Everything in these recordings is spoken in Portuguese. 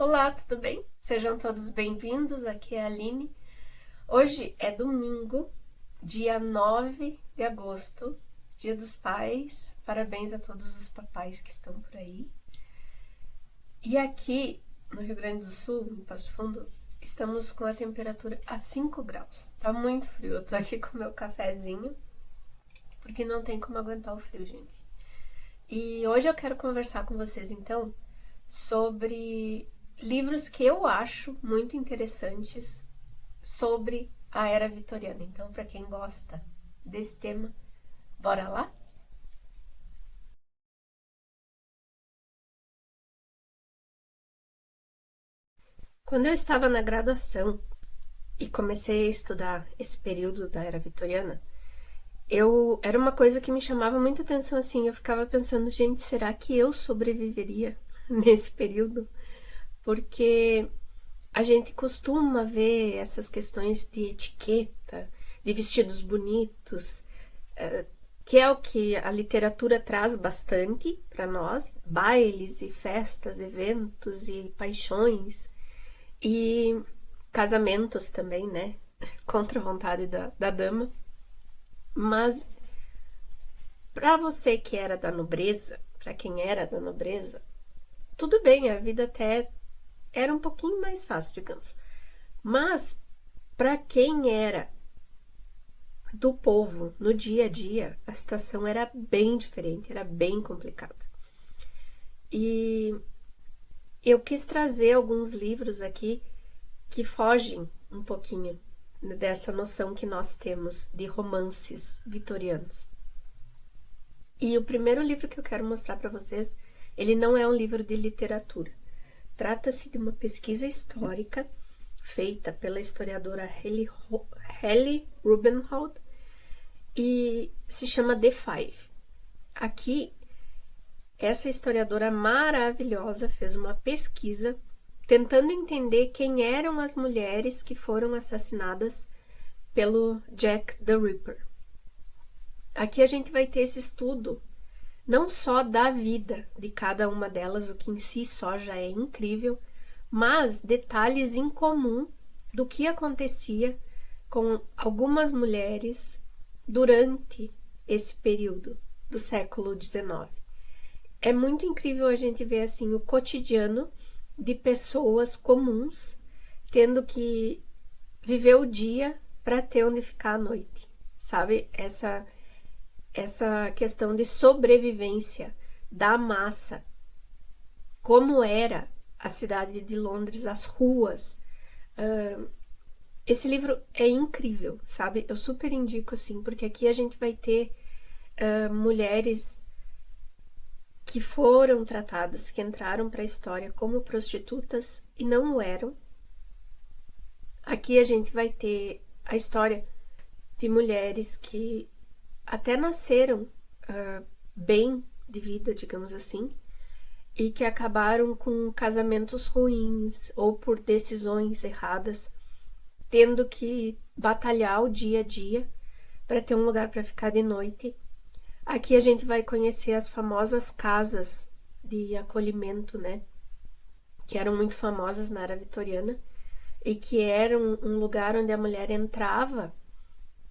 Olá, tudo bem? Sejam todos bem-vindos, aqui é a Aline. Hoje é domingo, dia 9 de agosto, Dia dos Pais. Parabéns a todos os papais que estão por aí. E aqui no Rio Grande do Sul, em Passo Fundo, estamos com a temperatura a 5 graus. Tá muito frio, eu tô aqui com meu cafezinho, porque não tem como aguentar o frio, gente. E hoje eu quero conversar com vocês, então, sobre livros que eu acho muito interessantes sobre a era vitoriana. Então, para quem gosta desse tema, bora lá? Quando eu estava na graduação e comecei a estudar esse período da era vitoriana, eu era uma coisa que me chamava muita atenção assim, eu ficava pensando, gente, será que eu sobreviveria nesse período? Porque a gente costuma ver essas questões de etiqueta, de vestidos bonitos, que é o que a literatura traz bastante para nós, bailes e festas, eventos e paixões e casamentos também, né? Contra a vontade da dama. Mas para você que era da nobreza, para quem era da nobreza, tudo bem, a vida até era um pouquinho mais fácil, digamos. Mas para quem era do povo no dia a dia, a situação era bem diferente, era bem complicada. E eu quis trazer alguns livros aqui que fogem um pouquinho dessa noção que nós temos de romances vitorianos. E o primeiro livro que eu quero mostrar para vocês, ele não é um livro de literatura. Trata-se de uma pesquisa histórica feita pela historiadora Helly Rubenhold e se chama The Five. Aqui, essa historiadora maravilhosa fez uma pesquisa tentando entender quem eram as mulheres que foram assassinadas pelo Jack the Ripper. Aqui a gente vai ter esse estudo não só da vida de cada uma delas, o que em si só já é incrível, mas detalhes em comum do que acontecia com algumas mulheres durante esse período do século XIX. É muito incrível a gente ver assim o cotidiano de pessoas comuns tendo que viver o dia para ter onde ficar à noite, sabe? Essa questão de sobrevivência da massa, como era a cidade de Londres, as ruas. Esse livro é incrível, sabe? Eu super indico assim, porque aqui a gente vai ter mulheres que foram tratadas, que entraram para a história como prostitutas e não o eram. Aqui a gente vai ter a história de mulheres que até nasceram bem de vida, digamos assim, e que acabaram com casamentos ruins ou por decisões erradas, tendo que batalhar o dia a dia para ter um lugar para ficar de noite. Aqui a gente vai conhecer as famosas casas de acolhimento, né? Que eram muito famosas na era vitoriana e que eram um lugar onde a mulher entrava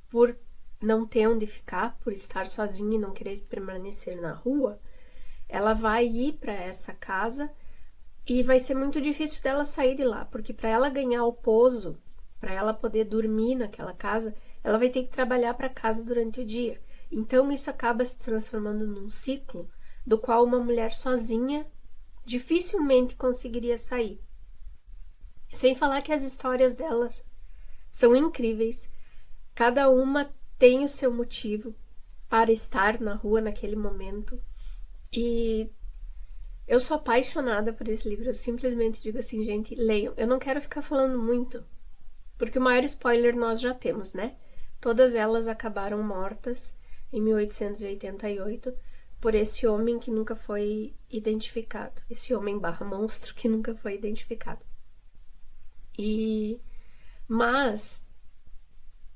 por não ter onde ficar, por estar sozinha e não querer permanecer na rua. Ela vai ir para essa casa e vai ser muito difícil dela sair de lá, porque para ela ganhar o pouso, para ela poder dormir naquela casa, ela vai ter que trabalhar para casa durante o dia. Então isso acaba se transformando num ciclo do qual uma mulher sozinha dificilmente conseguiria sair. Sem falar que as histórias delas são incríveis. Cada uma tem o seu motivo para estar na rua naquele momento. E eu sou apaixonada por esse livro. Eu simplesmente digo assim, gente, leiam. Eu não quero ficar falando muito, porque o maior spoiler nós já temos, né? Todas elas acabaram mortas em 1888 por esse homem que nunca foi identificado. Esse homem barra monstro que nunca foi identificado. Mas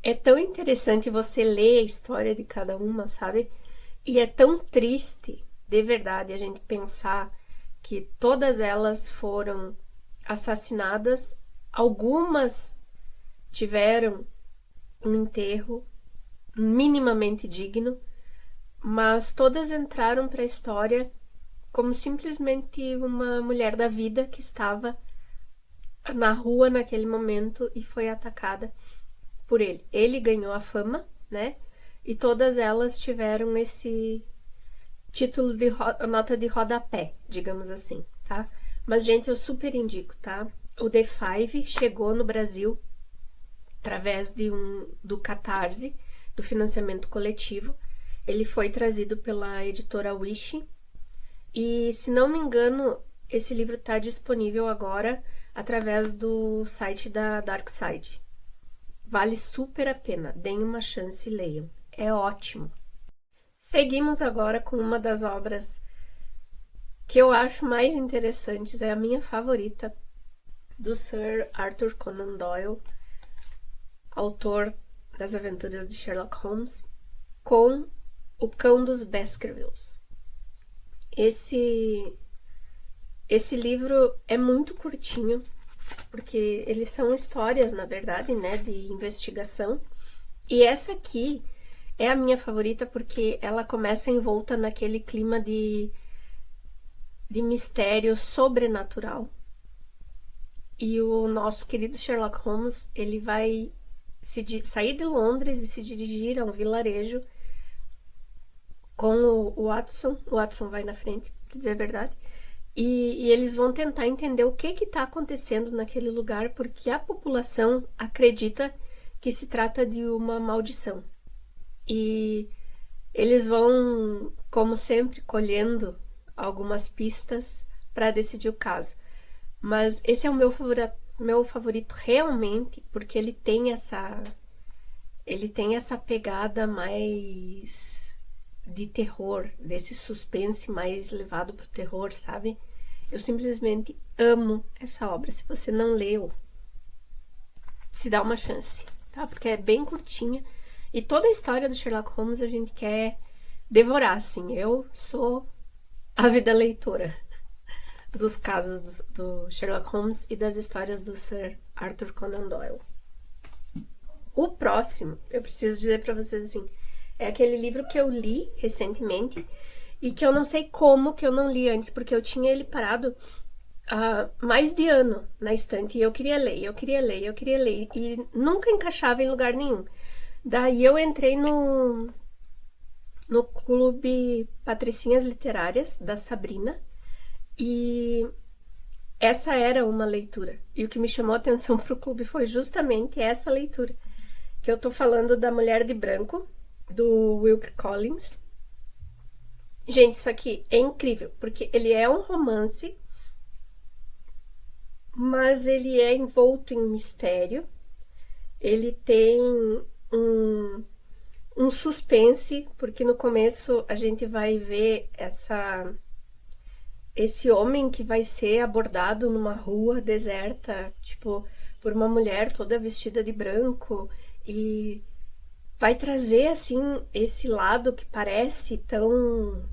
é tão interessante você ler a história de cada uma, sabe? E é tão triste, de verdade, a gente pensar que todas elas foram assassinadas. Algumas tiveram um enterro minimamente digno, mas todas entraram para a história como simplesmente uma mulher da vida que estava na rua naquele momento e foi atacada por ele. Ele ganhou a fama, né? E todas elas tiveram esse título de nota de rodapé, digamos assim, tá? Mas, gente, eu super indico, tá? O The Five chegou no Brasil através do Catarse, do financiamento coletivo. Ele foi trazido pela editora Wish. E, se não me engano, esse livro está disponível agora através do site da Darkside. Vale super a pena. Deem uma chance e leiam. É ótimo. Seguimos agora com uma das obras que eu acho mais interessantes, é a minha favorita, do Sir Arthur Conan Doyle, autor das Aventuras de Sherlock Holmes, com O Cão dos Baskervilles. Esse livro é muito curtinho, porque eles são histórias, na verdade, né, de investigação. E essa aqui é a minha favorita porque ela começa envolta naquele clima de mistério sobrenatural. E o nosso querido Sherlock Holmes, ele vai sair de Londres e se dirigir a um vilarejo com o Watson. O Watson vai na frente, pra dizer a verdade. E eles vão tentar entender o que está acontecendo naquele lugar, porque a população acredita que se trata de uma maldição. E eles vão, como sempre, colhendo algumas pistas para decidir o caso. Mas esse é o meu favorito realmente, porque ele tem essa pegada mais de terror, desse suspense mais levado pro terror, sabe? Eu simplesmente amo essa obra. Se você não leu, se dá uma chance, tá? Porque é bem curtinha. E toda a história do Sherlock Holmes a gente quer devorar, assim. Eu sou ávida leitora dos casos do Sherlock Holmes e das histórias do Sir Arthur Conan Doyle. O próximo, eu preciso dizer pra vocês assim, é aquele livro que eu li recentemente e que eu não sei como que eu não li antes, porque eu tinha ele parado há mais de ano na estante e eu queria ler e nunca encaixava em lugar nenhum. Daí eu entrei no Clube Patricinhas Literárias, da Sabrina, e essa era uma leitura. E o que me chamou a atenção pro clube foi justamente essa leitura. Que eu tô falando da Mulher de Branco, do Wilkie Collins. Gente, isso aqui é incrível, porque ele é um romance, mas ele é envolto em mistério. Ele tem um suspense, porque no começo a gente vai ver esse homem que vai ser abordado numa rua deserta, tipo, por uma mulher toda vestida de branco, e vai trazer, assim, esse lado que parece tão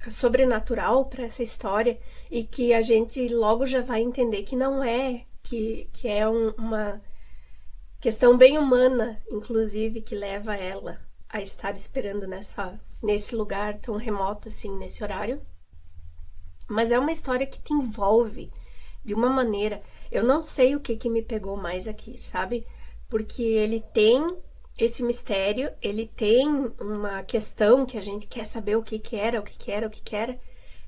sobrenatural para essa história, e que a gente logo já vai entender que não é, que é uma questão bem humana, inclusive, que leva ela a estar esperando nesse lugar tão remoto, assim, nesse horário. Mas é uma história que te envolve de uma maneira... Eu não sei o que me pegou mais aqui, sabe? Porque ele tem esse mistério, ele tem uma questão que a gente quer saber o que era,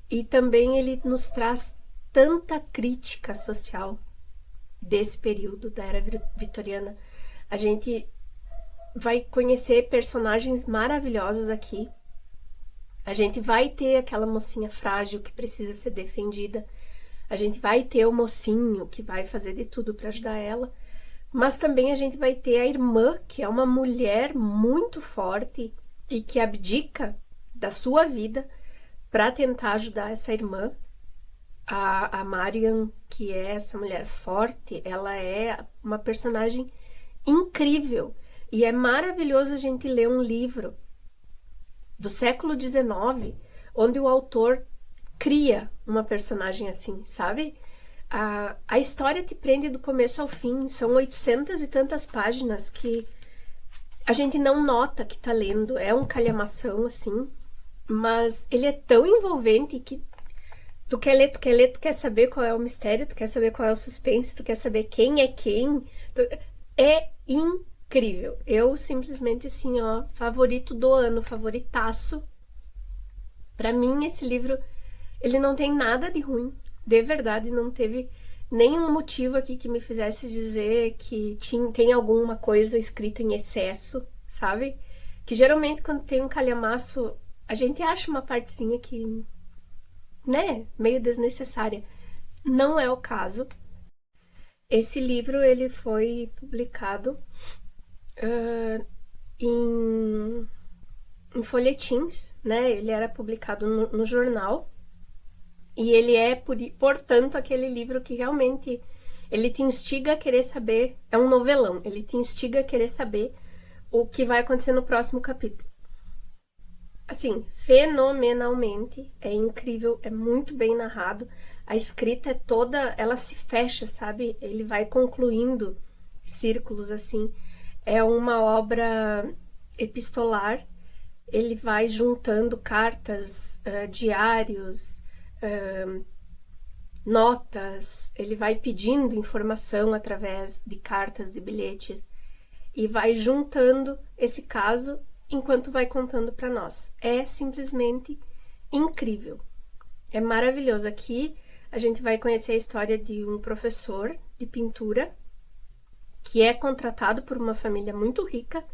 e também ele nos traz tanta crítica social desse período da Era Vitoriana. A gente vai conhecer personagens maravilhosos aqui. A gente vai ter aquela mocinha frágil que precisa ser defendida. A gente vai ter o mocinho que vai fazer de tudo para ajudar ela. Mas também a gente vai ter a irmã, que é uma mulher muito forte e que abdica da sua vida para tentar ajudar essa irmã. A Marian, que é essa mulher forte, ela é uma personagem incrível. E é maravilhoso a gente ler um livro do século XIX, onde o autor cria uma personagem assim, sabe? A história te prende do começo ao fim. São 800 e tantas páginas que a gente não nota que tá lendo. É um calhamação, assim. Mas ele é tão envolvente que tu quer ler, tu quer ler, tu quer saber qual é o mistério, tu quer saber qual é o suspense, tu quer saber quem é quem. É incrível. Eu simplesmente, assim, ó, favorito do ano, favoritaço. Pra mim, esse livro, ele não tem nada de ruim. De verdade, não teve nenhum motivo aqui que me fizesse dizer que tem alguma coisa escrita em excesso, sabe? Que geralmente quando tem um calhamaço, a gente acha uma partezinha que, né, meio desnecessária. Não é o caso. Esse livro, ele foi publicado em, em folhetins, né? Ele era publicado no jornal. E ele é, portanto, aquele livro que realmente ele te instiga a querer saber. É um novelão. Ele te instiga a querer saber o que vai acontecer no próximo capítulo. Assim, fenomenalmente. É incrível, é muito bem narrado. A escrita é toda, ela se fecha, sabe? Ele vai concluindo círculos, assim. É uma obra epistolar. Ele vai juntando cartas, diários, notas, ele vai pedindo informação através de cartas, de bilhetes, e vai juntando esse caso enquanto vai contando para nós. É simplesmente incrível. É maravilhoso. Aqui a gente vai conhecer a história de um professor de pintura que é contratado por uma família muito rica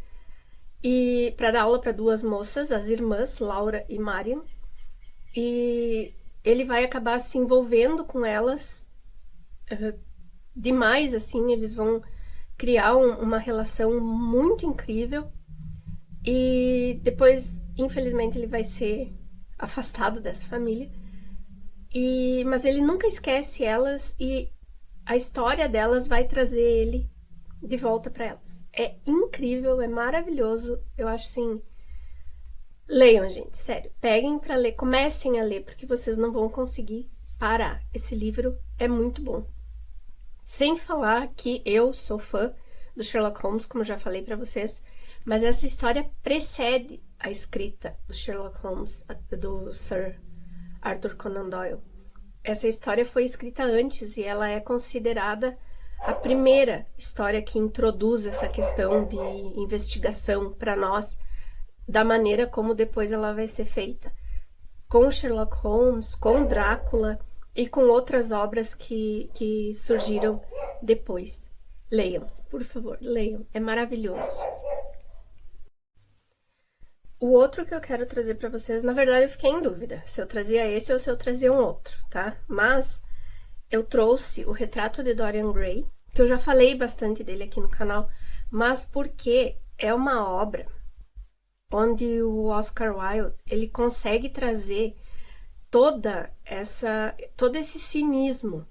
e para dar aula para duas moças, as irmãs Laura e Mariam, e ele vai acabar se envolvendo com elas demais, assim, eles vão criar uma relação muito incrível e depois, infelizmente, ele vai ser afastado dessa família. Mas ele nunca esquece elas e a história delas vai trazer ele de volta para elas. É incrível, é maravilhoso. Eu acho assim. Leiam, gente, sério. Peguem para ler, comecem a ler, porque vocês não vão conseguir parar. Esse livro é muito bom. Sem falar que eu sou fã do Sherlock Holmes, como já falei para vocês, mas essa história precede a escrita do Sherlock Holmes, do Sir Arthur Conan Doyle. Essa história foi escrita antes e ela é considerada a primeira história que introduz essa questão de investigação para nós, da maneira como depois ela vai ser feita. Com Sherlock Holmes, com Drácula e com outras obras que surgiram depois. Leiam, por favor, leiam. É maravilhoso. O outro que eu quero trazer para vocês, na verdade eu fiquei em dúvida se eu trazia esse ou se eu trazia um outro, tá? Mas eu trouxe o Retrato de Dorian Gray, que eu já falei bastante dele aqui no canal, mas porque é uma obra onde o Oscar Wilde, ele consegue trazer todo esse cinismo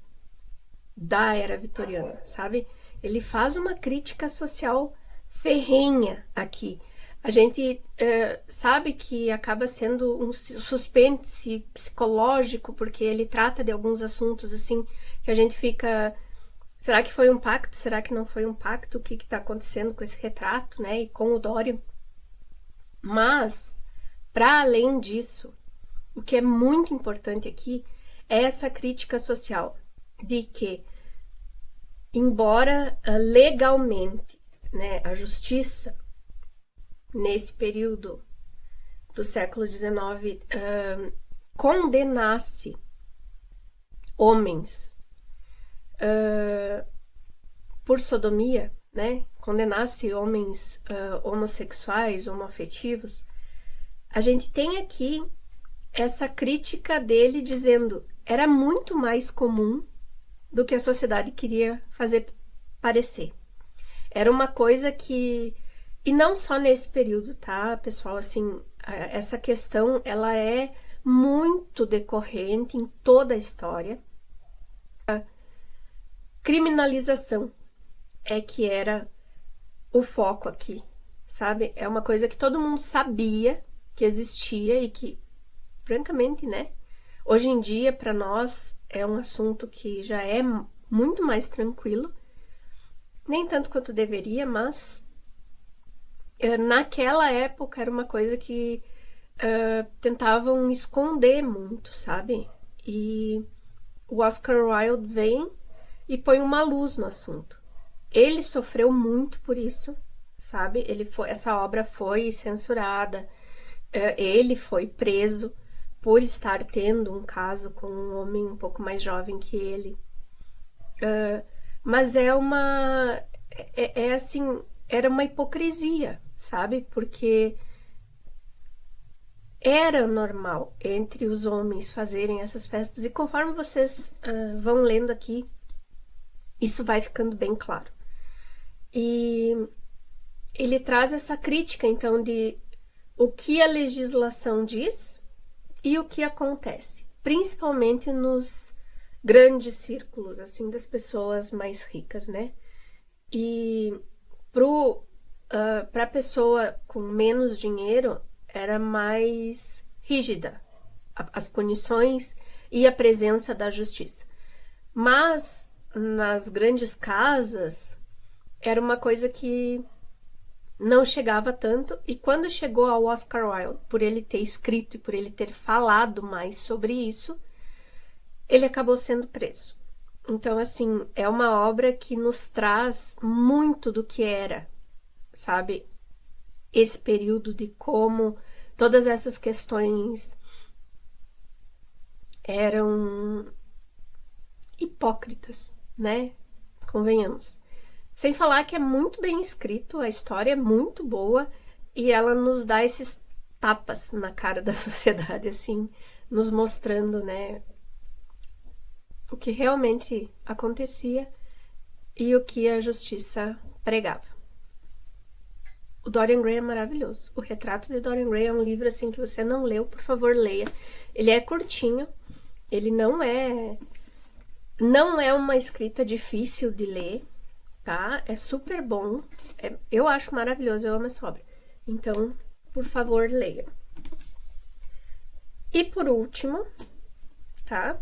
da era vitoriana, sabe? Ele faz uma crítica social ferrenha aqui. A gente sabe que acaba sendo um suspense psicológico, porque ele trata de alguns assuntos assim, que a gente fica... Será que foi um pacto? Será que não foi um pacto? O que está acontecendo com esse retrato, né? E com o Dorian? Mas, para além disso, o que é muito importante aqui é essa crítica social de que, embora legalmente, né, a justiça nesse período do século XIX condenasse homens por sodomia, né, condenasse homens homossexuais, homoafetivos, a gente tem aqui essa crítica dele dizendo era muito mais comum do que a sociedade queria fazer parecer. Era uma coisa que... E não só nesse período, tá, pessoal? Assim, essa questão, ela é muito decorrente em toda a história. A criminalização é que era o foco aqui, sabe? É uma coisa que todo mundo sabia que existia e que, francamente, né? Hoje em dia, para nós, é um assunto que já é muito mais tranquilo, nem tanto quanto deveria, mas naquela época era uma coisa que tentavam esconder muito, sabe? E o Oscar Wilde vem e põe uma luz no assunto. Ele sofreu muito por isso, sabe? Essa obra foi censurada, ele foi preso por estar tendo um caso com um homem um pouco mais jovem que ele. Mas assim, era uma hipocrisia, sabe? Porque era normal entre os homens fazerem essas festas, e conforme vocês vão lendo aqui, isso vai ficando bem claro. E ele traz essa crítica, então, de o que a legislação diz e o que acontece, principalmente nos grandes círculos, assim, das pessoas mais ricas, né? E para a pessoa com menos dinheiro, era mais rígida as punições e a presença da justiça. Mas nas grandes casas era uma coisa que não chegava tanto, e quando chegou ao Oscar Wilde, por ele ter escrito e por ele ter falado mais sobre isso, ele acabou sendo preso. Então, assim, é uma obra que nos traz muito do que era, sabe, esse período, de como todas essas questões eram hipócritas, né? Convenhamos. Sem falar que é muito bem escrito, a história é muito boa e ela nos dá esses tapas na cara da sociedade, assim, nos mostrando, né, o que realmente acontecia e o que a justiça pregava. O Dorian Gray é maravilhoso. O Retrato de Dorian Gray é um livro, assim, que você não leu, por favor, leia. Ele é curtinho, ele não é uma escrita difícil de ler, tá? É super bom. Eu acho maravilhoso, eu amo essa obra. Então, por favor, leia. E por último, tá?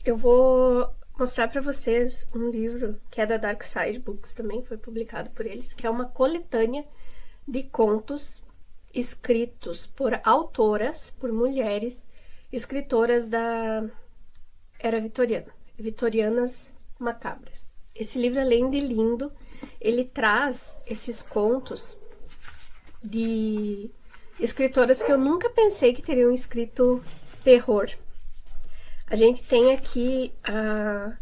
Eu vou mostrar para vocês um livro que é da Dark Side Books, também foi publicado por eles, que é uma coletânea de contos escritos por autoras, por mulheres, escritoras da era vitoriana, vitorianas macabras. Esse livro, além de lindo, ele traz esses contos de escritoras que eu nunca pensei que teriam escrito terror. A gente tem aqui a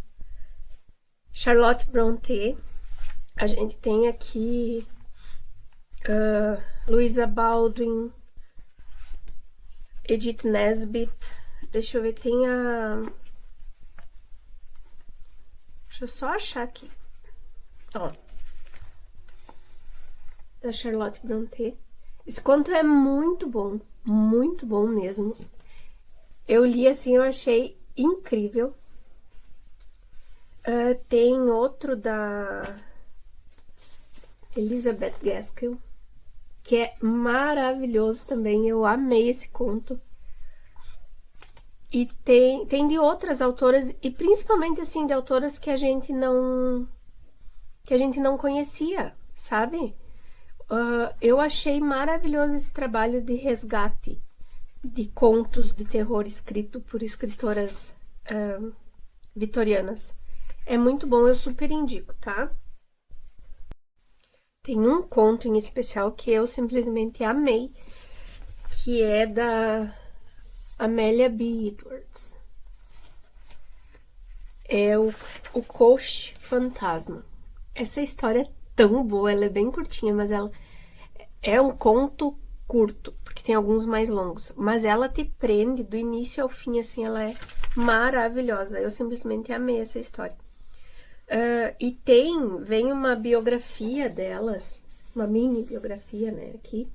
Charlotte Brontë, a gente tem aqui Louisa Baldwin, Edith Nesbit, deixa eu ver, tem a... Deixa eu só achar aqui. Ó, da Charlotte Brontë. Esse conto é muito bom mesmo. Eu li assim, eu achei incrível. Tem outro da Elizabeth Gaskell, que é maravilhoso também. Eu amei esse conto. E tem de outras autoras, e principalmente assim, de autoras que a gente não conhecia, sabe? Eu achei maravilhoso esse trabalho de resgate de contos de terror escrito por escritoras vitorianas. É muito bom, eu super indico, tá? Tem um conto em especial que eu simplesmente amei, que é da Amelia B. Edwards. É o Coche Fantasma. Essa história é tão boa, ela é bem curtinha, mas ela é um conto curto, porque tem alguns mais longos, mas ela te prende do início ao fim, assim, ela é maravilhosa. Eu simplesmente amei essa história. E vem uma biografia delas, uma mini biografia, né, aqui.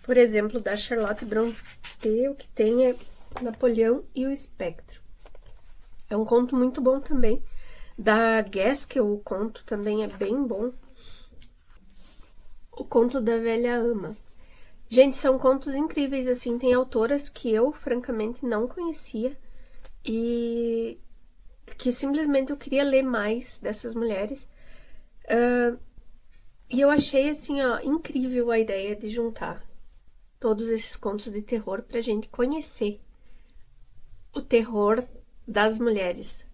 Por exemplo, da Charlotte Brontë, o que tem é Napoleão e o Espectro. É um conto muito bom também. Da Gaskell, o conto também é bem bom. O Conto da Velha Ama. Gente, são contos incríveis, assim, tem autoras que eu, francamente, não conhecia e que simplesmente eu queria ler mais dessas mulheres. E eu achei, assim, ó, incrível a ideia de juntar todos esses contos de terror pra gente conhecer o terror das mulheres,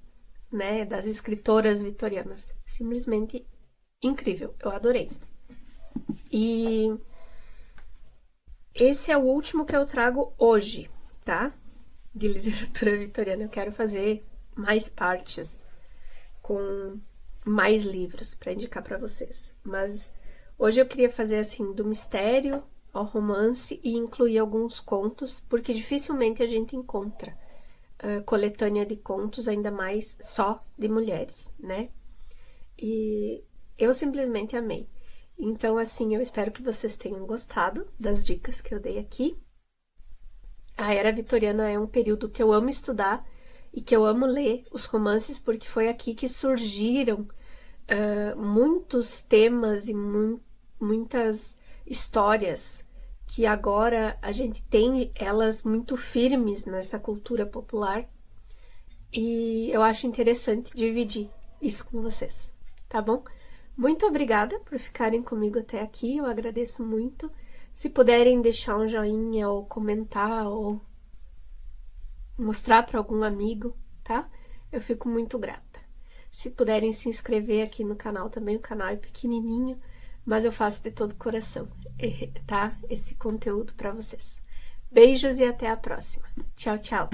né, das escritoras vitorianas. Simplesmente incrível, eu adorei. E esse é o último que eu trago hoje, tá? De literatura vitoriana. Eu quero fazer mais partes com mais livros para indicar para vocês. Mas hoje eu queria fazer assim do mistério ao romance e incluir alguns contos, porque dificilmente a gente encontra coletânea de contos, ainda mais só de mulheres, né? E eu simplesmente amei. Então, assim, eu espero que vocês tenham gostado das dicas que eu dei aqui. A Era Vitoriana é um período que eu amo estudar e que eu amo ler os romances, porque foi aqui que surgiram muitos temas e muitas histórias que agora a gente tem elas muito firmes nessa cultura popular. E eu acho interessante dividir isso com vocês, tá bom? Muito obrigada por ficarem comigo até aqui, eu agradeço muito. Se puderem deixar um joinha ou comentar ou mostrar para algum amigo, tá? Eu fico muito grata. Se puderem se inscrever aqui no canal também, o canal é pequenininho, mas eu faço de todo o coração, tá? Esse conteúdo para vocês. Beijos e até a próxima. Tchau, tchau.